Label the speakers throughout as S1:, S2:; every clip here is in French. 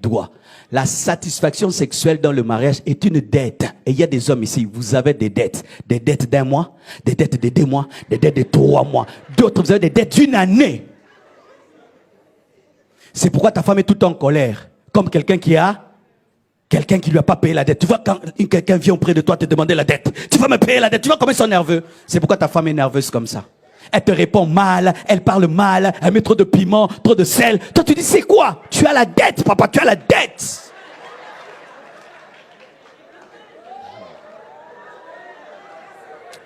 S1: doigts. La satisfaction sexuelle dans le mariage est une dette. Et il y a des hommes ici, vous avez des dettes. Des dettes d'1 mois, des dettes de 2 mois, des dettes de 3 mois. D'autres, vous avez des dettes d'1 année. C'est pourquoi ta femme est tout en colère. Comme quelqu'un qui lui a pas payé la dette. Tu vois, quand quelqu'un vient auprès de toi te demander la dette, tu vas me payer la dette, tu vois comment ils sont nerveux. C'est pourquoi ta femme est nerveuse comme ça. Elle te répond mal, elle parle mal, elle met trop de piment, trop de sel. Toi tu dis c'est quoi? Tu as la dette, papa, tu as la dette.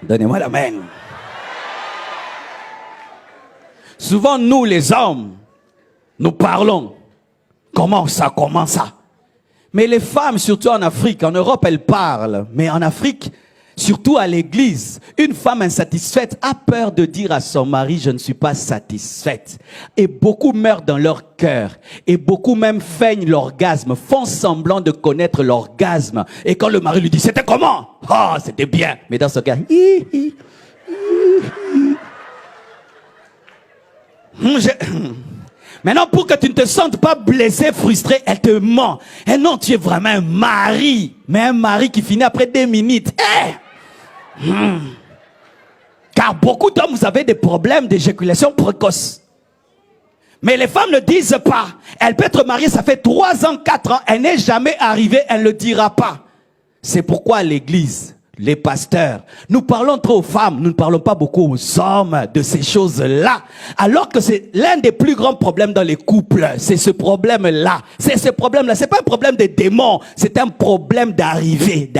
S1: Donnez-moi la main. Souvent nous les hommes, nous parlons. Comment ça? Mais les femmes, surtout en Afrique, en Europe, elles parlent. Mais en Afrique, surtout à l'église, une femme insatisfaite a peur de dire à son mari, je ne suis pas satisfaite. Et beaucoup meurent dans leur cœur. Et beaucoup même feignent l'orgasme, font semblant de connaître l'orgasme. Et quand le mari lui dit, c'était comment? Ah, oh, c'était bien. Mais dans ce cas, Maintenant, pour que tu ne te sentes pas blessé, frustré, elle te ment. Et non, tu es vraiment un mari. Mais un mari qui finit après 2 minutes. Car beaucoup d'hommes, vous avez des problèmes d'éjaculation précoce. Mais les femmes ne disent pas. Elle peut être mariée, ça fait 3 ans, 4 ans. Elle n'est jamais arrivée, elle ne le dira pas. C'est pourquoi l'église, les pasteurs, nous parlons trop aux femmes, nous ne parlons pas beaucoup aux hommes de ces choses-là. Alors que c'est l'un des plus grands problèmes dans les couples. C'est ce problème-là. C'est ce problème-là. C'est pas un problème de démons. C'est un problème d'arrivée.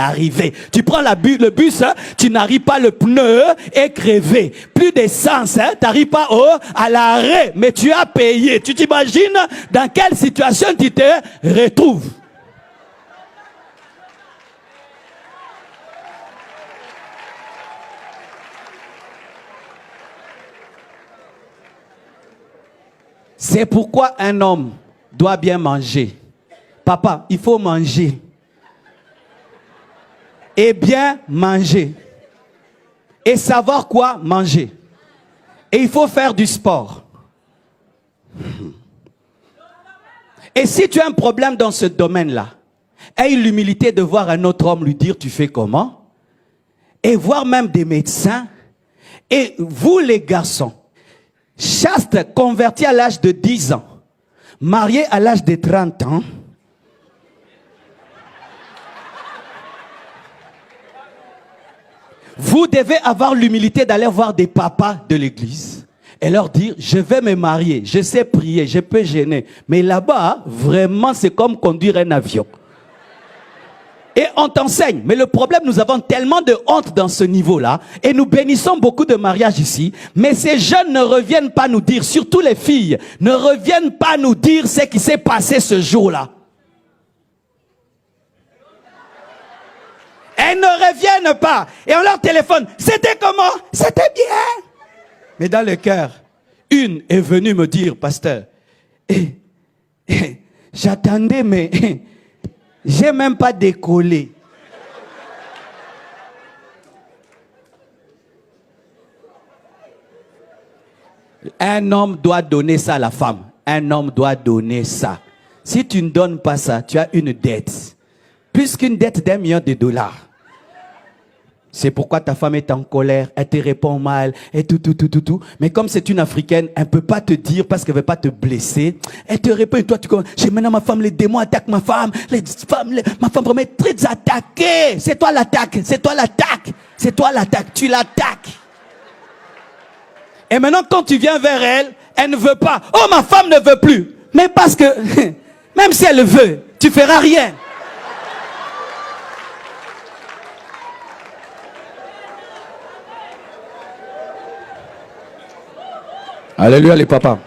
S1: Tu prends le bus, hein, tu n'arrives pas, le pneu est crevé. Plus d'essence, hein, tu n'arrives pas à l'arrêt. Mais tu as payé. Tu t'imagines dans quelle situation tu te retrouves? C'est pourquoi un homme doit bien manger. Papa, il faut manger. Et bien manger. Et savoir quoi manger. Et il faut faire du sport. Et si tu as un problème dans ce domaine-là, aie l'humilité de voir un autre homme lui dire tu fais comment. Et voir même des médecins. Et vous les garçons, chaste, converti à l'âge de 10 ans, marié à l'âge de 30 ans, vous devez avoir l'humilité d'aller voir des papas de l'église et leur dire, je vais me marier, je sais prier, je peux gêner. Mais là-bas, vraiment, c'est comme conduire un avion. Et on t'enseigne. Mais le problème, nous avons tellement de honte dans ce niveau-là. Et nous bénissons beaucoup de mariages ici. Mais ces jeunes ne reviennent pas nous dire, surtout les filles, ne reviennent pas nous dire ce qui s'est passé ce jour-là. Elles ne reviennent pas. Et on leur téléphone. C'était comment? C'était bien. Mais dans le cœur, une est venue me dire, pasteur, j'attendais, mais j'ai même pas décollé. Un homme doit donner ça à la femme. Un homme doit donner ça. Si tu ne donnes pas ça, tu as une dette. Plus qu'une dette d'1 million de dollars. C'est pourquoi ta femme est en colère, elle te répond mal, et tout. Mais comme c'est une Africaine, elle ne peut pas te dire parce qu'elle ne veut pas te blesser. Elle te répond, et toi tu commences, j'ai maintenant ma femme, les démons attaquent ma femme. Ma femme vraiment est très attaquée. C'est toi l'attaque, tu l'attaques. Et maintenant quand tu viens vers elle, elle ne veut pas. Oh, ma femme ne veut plus. Mais parce que, même si elle veut, tu ne feras rien. Alléluia les papas.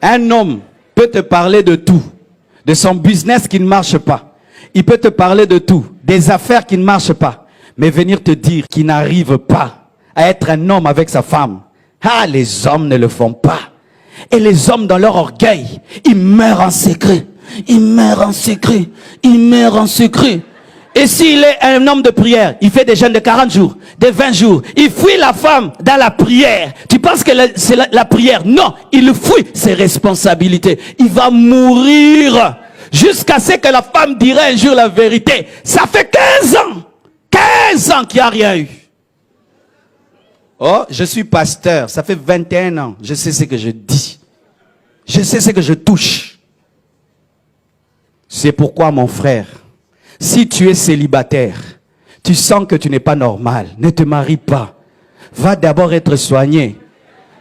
S1: Un homme peut te parler de tout. De son business qui ne marche pas. Il peut te parler de tout. Des affaires qui ne marchent pas. Mais venir te dire qu'il n'arrive pas à être un homme avec sa femme. Ah, les hommes ne le font pas. Et les hommes dans leur orgueil, ils meurent en secret. Ils meurent en secret. Et s'il est un homme de prière, il fait des jeûnes de 40 jours, de 20 jours. Il fuit la femme dans la prière. Tu penses que c'est la prière? Non, il fuit ses responsabilités. Il va mourir jusqu'à ce que la femme dirait un jour la vérité. Ça fait 15 ans. 15 ans qu'il n'y a rien eu. Oh, je suis pasteur. Ça fait 21 ans. Je sais ce que je dis. Je sais ce que je touche. C'est pourquoi, mon frère, si tu es célibataire, tu sens que tu n'es pas normal, ne te marie pas. Va d'abord être soigné.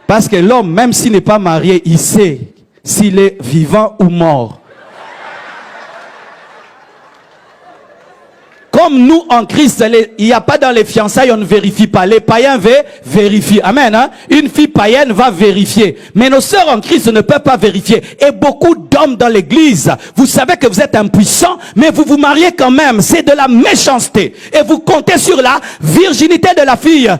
S1: Parce que l'homme, même s'il n'est pas marié, il sait s'il est vivant ou mort. Comme nous en Christ, il n'y a pas dans les fiançailles, on ne vérifie pas. Les païens vérifient. Amen. Hein? Une fille païenne va vérifier. Mais nos sœurs en Christ ne peuvent pas vérifier. Et beaucoup d'hommes dans l'église, vous savez que vous êtes impuissants, mais vous vous mariez quand même. C'est de la méchanceté. Et vous comptez sur la virginité de la fille.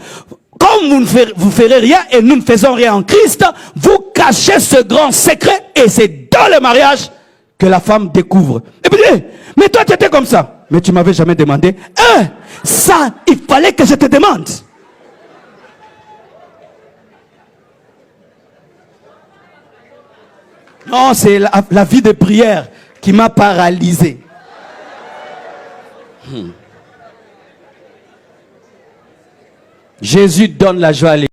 S1: Comme vous ferez rien et nous ne faisons rien en Christ, vous cachez ce grand secret et c'est dans le mariage que la femme découvre. Et puis, mais toi tu étais comme ça. Mais tu m'avais jamais demandé. Ça, il fallait que je te demande. Non, c'est la vie de prière qui m'a paralysé. Jésus donne la joie à l'église.